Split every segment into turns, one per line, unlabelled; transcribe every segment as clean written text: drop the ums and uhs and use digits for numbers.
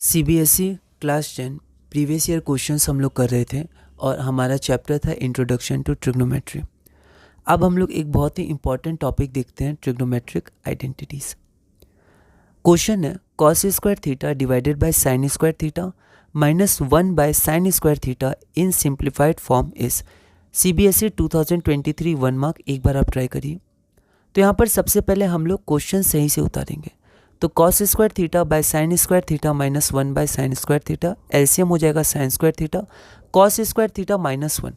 CBSE class 10 previous year questions हम लोग कर रहे थे और हमारा चैप्टर था इंट्रोडक्शन टू ट्रिग्नोमेट्री। अब हम लोग एक बहुत ही इंपॉर्टेंट टॉपिक देखते हैं, ट्रिग्नोमेट्रिक आइडेंटिटीज। क्वेश्चन है cos square theta divided by sine square theta minus 1 by sine square theta in simplified form is. CBSE 2023 1 mark. एक बार आप ट्राई करिए। तो यहाँ पर सबसे पहले हम लोग क्वेश्चन सही से उतारेंगे। तो cos square theta by sine square theta minus 1 by sine square theta, LCM हो जाएगा sine square theta, cos square theta minus 1।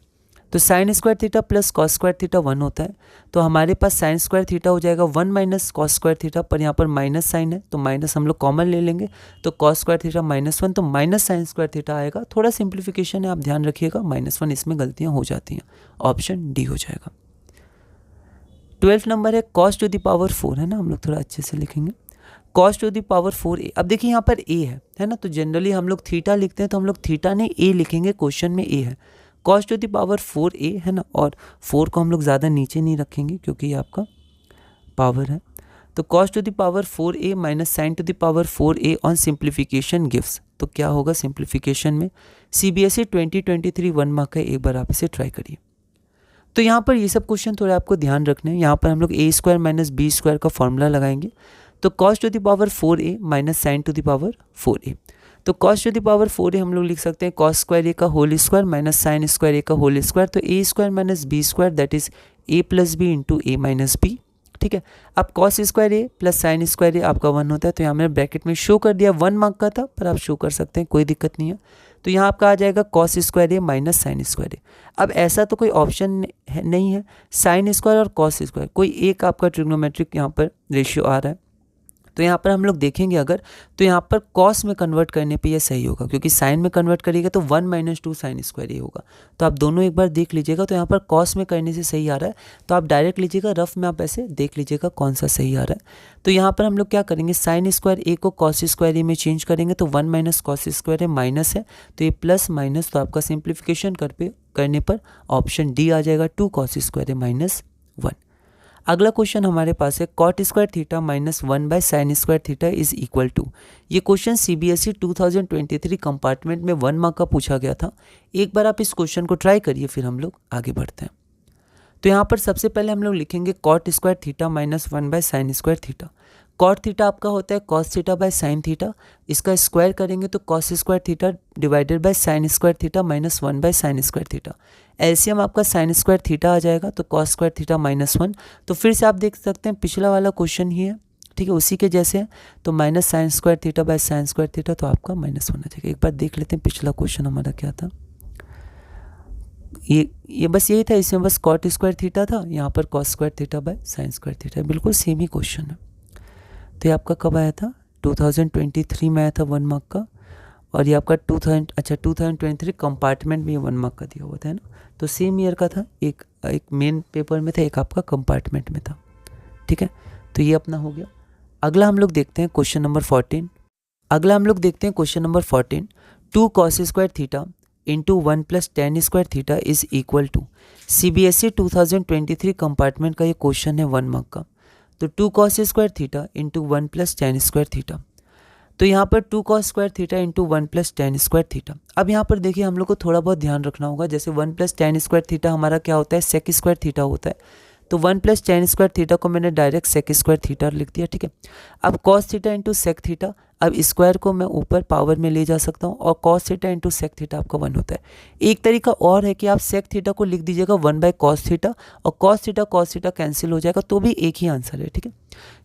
तो sign square theta plus cos square theta 1 होता है, तो हमारे पास साइन स्क्वायर थीटा हो जाएगा 1 माइनस कॉस स्क्वायर थीटा, पर यहाँ पर माइनस साइन है तो माइनस हम लोग कॉमन ले लेंगे। तो कॉस स्क्वायर थीटा माइनस 1 तो माइनस साइन स्क्वायर थीटा आएगा। थोड़ा सिंप्लीफिकेशन है, आप ध्यान रखिएगा, -1 इसमें गलतियाँ हो जाती हैं। ऑप्शन डी हो जाएगा। 12 नंबर है कॉस टू द पावर 4, है ना, हम लोग थोड़ा अच्छे से लिखेंगे। Cos to the power 4a। अब देखिए यहाँ पर a है ना, तो जनरली हम लोग थीटा लिखते हैं तो हम लोग थीटा नहीं a लिखेंगे, क्वेश्चन में a है। Cos to the power 4a है ना, और 4 को हम लोग ज़्यादा नीचे नहीं रखेंगे क्योंकि ये आपका पावर है। तो cos to the power 4a minus sine to the power 4a on simplification gives. तो क्या होगा सिंप्लीफिकेशन में? सीबीएसई 2023 1 मार्क है, एक बार आप इसे ट्राई करिए। तो यहाँ पर ये सब क्वेश्चन थोड़े आपको ध्यान रखने हैं। यहाँ पर हम लोग a square minus B square का फॉर्मूला लगाएंगे। तो cos to the power 4a minus sine to the power 4a। तो cos to the power 4a हम लोग लिख सकते हैं कॉस स्क्वायर ए का whole square minus sine square A का होल स्क्वायर। तो a square minus B square that is a plus B into A minus B. ठीक है, अब cos square A plus sine square A आपका 1 होता है, तो यहाँ मैंने ब्रैकेट में शो कर दिया, 1 मार्क का था पर आप शो कर सकते हैं, कोई दिक्कत नहीं है। तो यहाँ आपका आ जाएगा कॉस स्क्वायर ए माइनस साइन स्क्वायर ए। अब ऐसा तो कोई ऑप्शन नहीं है, साइन स्क्वायर और कॉस स्क्वायर कोई एक आपका ट्रिग्नोमेट्रिक यहाँ पर रेशियो आ रहा है। तो यहाँ पर हम लोग देखेंगे अगर, तो यहाँ पर कॉस में कन्वर्ट करने पे ये सही होगा, क्योंकि साइन में कन्वर्ट करिएगा तो 1 माइनस 2 साइन स्क्वायर ये होगा। तो आप दोनों एक बार देख लीजिएगा। तो यहाँ पर कॉस में करने से सही आ रहा है, तो आप डायरेक्ट लीजिएगा, रफ में आप ऐसे देख लीजिएगा कौन सा सही आ रहा है। तो यहाँ पर हम लोग क्या करेंगे, साइन स्क्वायर ए को कॉस स्क्वायर ए में चेंज करेंगे। तो 1 माइनस कॉस स्क्वायर ए माइनस है, तो ये प्लस माइनस, तो आपका सिंप्लीफिकेशन करने पर ऑप्शन डी आ जाएगा 2 कॉस स्क्वायर ए माइनस 1। अगला क्वेश्चन हमारे पास है cot square theta minus 1 by sine square theta is equal to. ये क्वेश्चन सीबीएसई 2023 कंपार्टमेंट में 1 मार्क का पूछा गया था। एक बार आप इस क्वेश्चन को ट्राई करिए, फिर हम लोग आगे बढ़ते हैं। तो यहाँ पर सबसे पहले हम लोग लिखेंगे cot square theta minus 1 by sine square theta. Cot theta आपका होता है cos theta by sine theta, इसका स्क्वायर करेंगे तो cos square theta divided by sine square theta minus 1 by sine square theta. LCM आपका साइन स्क्वायर थीटा आ जाएगा, तो कॉस स्क्वायर थीटा माइनस 1। तो फिर से आप देख सकते हैं पिछला वाला क्वेश्चन ही है, ठीक है, उसी के जैसे है। तो minus sine square theta by sine square theta, तो आपका माइनस 1 आ जाएगा। एक बार देख लेते हैं पिछला क्वेश्चन हमारा क्या था। ये बस यही था, इसमें बस कॉट स्क्वायर थीटा था, यहाँ पर cos square theta by sine square theta, बिल्कुल सेम ही क्वेश्चन है। तो ये आपका कब आया था? 2023 में आया था 1 मार्क का, और ये आपका 2023 कंपार्टमेंट में 1 मार्क का दिया हुआ था, है ना। तो सेम ईयर का था, एक मेन पेपर में था, एक आपका कंपार्टमेंट में था। ठीक है, तो ये अपना हो गया। अगला हम लोग देखते हैं क्वेश्चन नंबर 14। अगला हम लोग देखते हैं question number 14। 2 cos square theta into 1 plus tan square theta is equal to. CBSE 2023 compartment का ये क्वेश्चन है 1 मार्क का। तो 2 cos square theta into 1 plus tan square theta. तो यहाँ पर 2 cos square theta into 1 plus tan square theta. अब यहाँ पर देखिए हम लोग को थोड़ा बहुत ध्यान रखना होगा, जैसे 1 प्लस टेन स्क्वायर थीटा हमारा क्या होता है, सेक स्क्वायर थीटा होता है। तो 1 प्लस टेन स्क्वायर थीटा को मैंने डायरेक्ट सेक स्क्वायर थीटा लिख दिया। ठीक है, अब cos theta into sec theta, अब स्क्वायर को मैं ऊपर पावर में ले जा सकता हूँ, और cos theta into sec theta आपका 1 होता है। एक तरीका और है कि आप सेक थीटा को लिख दीजिएगा 1 बाय कॉस थीटा, और कॉस थीटा कैंसिल हो जाएगा, तो भी एक ही आंसर है। ठीक है,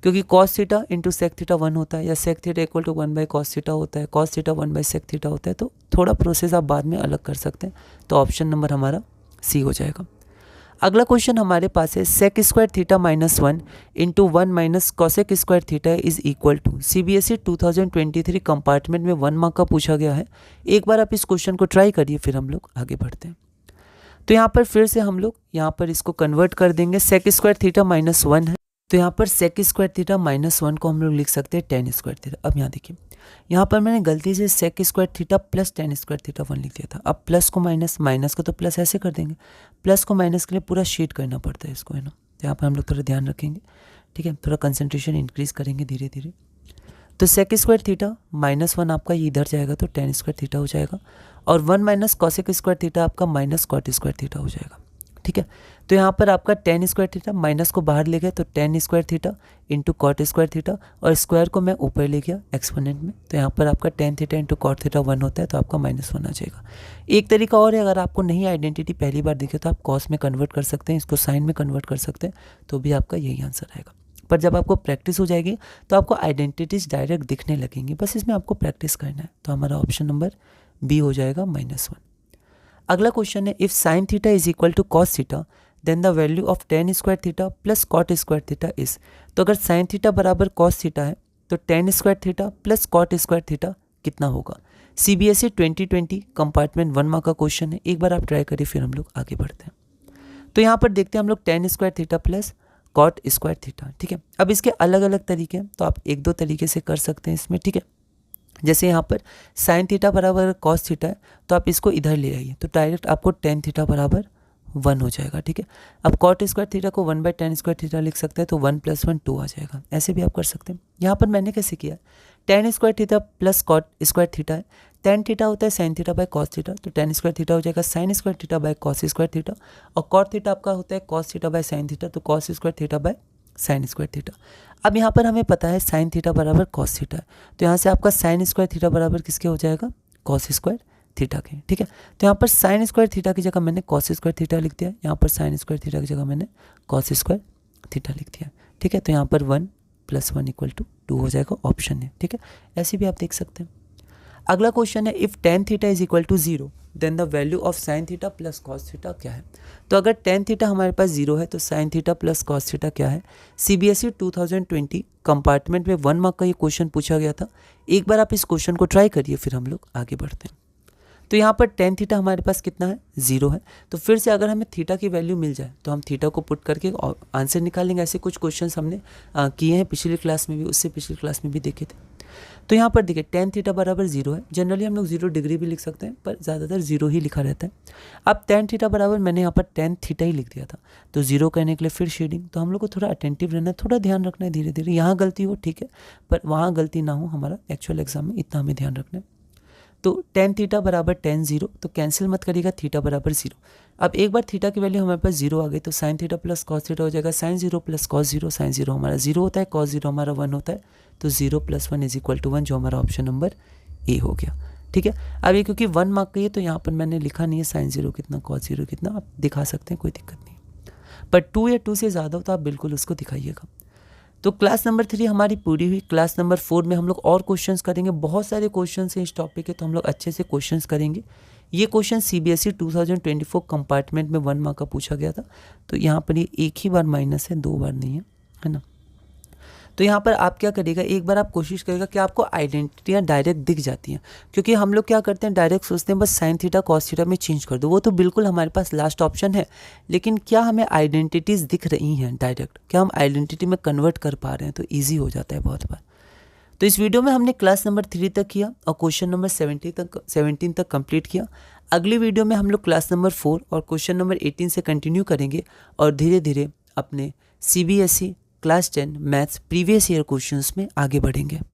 क्योंकि cos theta into sec theta 1 होता है, या sec theta equal to 1 by cos theta होता है, cos theta 1 by sec theta होता है। तो थोड़ा प्रोसेस आप बाद में अलग कर सकते हैं। तो ऑप्शन नंबर हमारा सी हो जाएगा। अगला क्वेश्चन हमारे पास है sec square theta minus 1 into 1 minus cosec square theta is equal to. CBSE 2023 compartment में 1 मार्क का पूछा गया है। एक बार आप इस क्वेश्चन को ट्राई करिए, फिर हम लोग आगे बढ़ते हैं। तो यहाँ पर फिर से हम लोग यहाँ पर इसको कन्वर्ट कर देंगे। सेक स्क्वायर थीटा माइनस 1 है, तो यहाँ पर सेक स्क्वायर थीटा माइनस 1 को हम लोग लिख सकते हैं टेन स्क्वायर थीटा। अब यहाँ देखिए, यहाँ पर मैंने गलती से sec square theta plus tan square theta 1 लिख दिया था। अब प्लस को माइनस, माइनस को तो प्लस ऐसे कर देंगे, प्लस को माइनस के लिए पूरा शीट करना पड़ता है इसको, है ना। तो यहाँ पर हम लोग थोड़ा ध्यान रखेंगे। ठीक है, थोड़ा कंसंट्रेशन इंक्रीज करेंगे धीरे धीरे। तो सेक स्क्वायर थीटा -1 आपका ये इधर जाएगा तो टेन स्क्वायर थीटा हो जाएगा, और 1 माइनस कॉसेक स्क्वायर थीटा आपका माइनस कॉट स्क्वायर थीटा हो जाएगा। ठीक है, तो यहाँ पर आपका टेन स्क्वायर थीटा माइनस को बाहर ले गए तो tan square theta into cot square theta, और स्क्वायर को मैं ऊपर ले गया एक्सपोनेंट में, तो यहाँ पर आपका tan theta into cot theta 1 होता है, तो आपका -1 आ जाएगा। एक तरीका और है, अगर आपको नहीं आइडेंटिटी पहली बार दिखे तो आप कॉस में कन्वर्ट कर सकते हैं, इसको साइन में कन्वर्ट कर सकते हैं, तो भी आपका यही आंसर आएगा। पर जब आपको प्रैक्टिस हो जाएगी तो आपको आइडेंटिटीज डायरेक्ट दिखने लगेंगी, बस इसमें आपको प्रैक्टिस करना है। तो हमारा ऑप्शन नंबर बी हो जाएगा -1। अगला क्वेश्चन है, if sine theta is equal to cos theta then the value of tan square theta plus cot square theta is. तो अगर साइन थीटा बराबर कॉस थीटा है तो tan square theta plus cot square theta कितना होगा। CBSE 2020 compartment 1 mark का question है, एक बार आप ट्राई करिए, फिर हम लोग आगे बढ़ते हैं। तो यहाँ पर देखते हैं हम लोग tan square theta plus cot square theta. ठीक है, अब इसके अलग अलग तरीके हैं, तो आप एक दो तरीके से कर सकते हैं इसमें। ठीक है, जैसे यहाँ पर साइन थीटा बराबर कॉस थीटा है तो आप इसको इधर ले आइए, तो डायरेक्ट आपको टेन थीटा बराबर 1 हो जाएगा। ठीक है, अब कॉट स्क्वायर थीटा को 1/10 स्क्वायर थीटा लिख सकते हैं, तो 1 + 1 2 आ जाएगा। ऐसे भी आप कर सकते हैं। यहाँ पर मैंने कैसे किया, tan square theta plus cot square theta है, टेन थीटा होता है sine theta by cos theta, तो टेन स्क्वायर थीटा हो जाएगा sine square theta by cos square theta, और कॉट थीटा आपका होता है cos theta by sine theta, तो cos square theta by sine square theta. अब यहाँ पर हमें पता है साइन थीटा बराबर कॉस थीटा है, तो यहाँ से आपका साइन स्क्वायर थीटा बराबर किसके हो जाएगा, कॉस स्क्वायर थीटा के। ठीक है, तो यहाँ पर साइन स्क्वायर थीटा की जगह मैंने कॉस स्क्वायर थीटा लिख दिया, यहाँ पर साइन स्क्वायर थीटा की जगह मैंने कॉस स्क्वायर थीटा लिख दिया। ठीक है, तो यहाँ पर 1 + 1 = 2 हो जाएगा, ऑप्शन है। ठीक है, ऐसे भी आप देख सकते हैं। अगला क्वेश्चन है, if tan theta is equal to 0 then the value of sine theta plus cos theta क्या है। तो अगर टेन थीटा हमारे पास 0 है तो sign theta plus cos theta क्या है। CBSE 2020 कंपार्टमेंट में 1 मार्क का ये क्वेश्चन पूछा गया था, एक बार आप इस क्वेश्चन को ट्राई करिए, फिर हम लोग आगे बढ़ते हैं। तो यहाँ पर टेन थीटा हमारे पास कितना है, 0 है, तो फिर से अगर हमें थीटा की वैल्यू मिल जाए तो हम थीटा को पुट करके आंसर निकालेंगे। ऐसे कुछ क्वेश्चंस हमने किए हैं पिछली क्लास में भी, उससे पिछली क्लास में भी देखे थे। तो यहाँ पर देखिए टेन थीटा बराबर 0 है, जनरली हम लोग 0 डिग्री भी लिख सकते हैं, पर ज़्यादातर 0 ही लिखा रहता है। अब टेन थीटा बराबर मैंने यहाँ पर टेन थीटा ही लिख दिया था, तो 0 कहने के लिए फिर शेडिंग, तो हम लोग को थोड़ा अटेंटिव रहना है, थोड़ा ध्यान रखना है, धीरे धीरे यहाँ गलती हो ठीक है, पर वहाँ गलती ना हो, हमारा एक्चुअल एग्जाम में इतना हमें ध्यान रखना है। तो टेन थीटा बराबर टेन 0, तो कैंसिल मत करिएगा, थीटा बराबर 0। अब एक बार थीटा की वैल्यू हमारे पास 0 आ गई, तो sign theta plus cos theta हो जाएगा साइन 0 प्लस कॉस 0। साइन 0 हमारा 0 होता है, कॉस 0 हमारा 1 होता है, तो 0 + 1 = 1, जो हमारा ऑप्शन नंबर ए हो गया। ठीक है, अब ये क्योंकि 1 मार्क का है तो यहाँ पर मैंने लिखा नहीं है साइन 0 कितना कॉस 0 कितना, आप दिखा सकते हैं, कोई दिक्कत नहीं, पर 2 या 2 से ज़्यादा हो तो आप बिल्कुल उसको दिखाइएगा। तो क्लास नंबर 3 हमारी पूरी हुई। क्लास नंबर 4 में हम लोग और क्वेश्चंस करेंगे, बहुत सारे क्वेश्चंस हैं इस टॉपिक के, तो हम लोग अच्छे से क्वेश्चंस करेंगे। ये क्वेश्चन CBSE 2024 कंपार्टमेंट में 1 मार्क का पूछा गया था, तो यहाँ पर ये एक ही बार माइनस है, 2 बार नहीं है ना। तो यहाँ पर आप क्या करिएगा, एक बार आप कोशिश करिएगा कि आपको आइडेंटिटियाँ डायरेक्ट दिख जाती हैं, क्योंकि हम लोग क्या करते हैं डायरेक्ट सोचते हैं बस साइन थीटा कॉस थीटा में चेंज कर दो, वो तो बिल्कुल हमारे पास लास्ट ऑप्शन है, लेकिन क्या हमें आइडेंटिटीज़ दिख रही हैं डायरेक्ट, क्या हम आइडेंटिटी में कन्वर्ट कर पा रहे हैं, तो ईजी हो जाता है बहुत बार। तो इस वीडियो में हमने क्लास नंबर 3 तक किया और क्वेश्चन नंबर 17 तक कंप्लीट किया। अगली वीडियो में हम लोग क्लास नंबर 4 और क्वेश्चन नंबर 18 से कंटिन्यू करेंगे और धीरे धीरे अपने CBSE class 10 maths previous year questions में आगे बढ़ेंगे।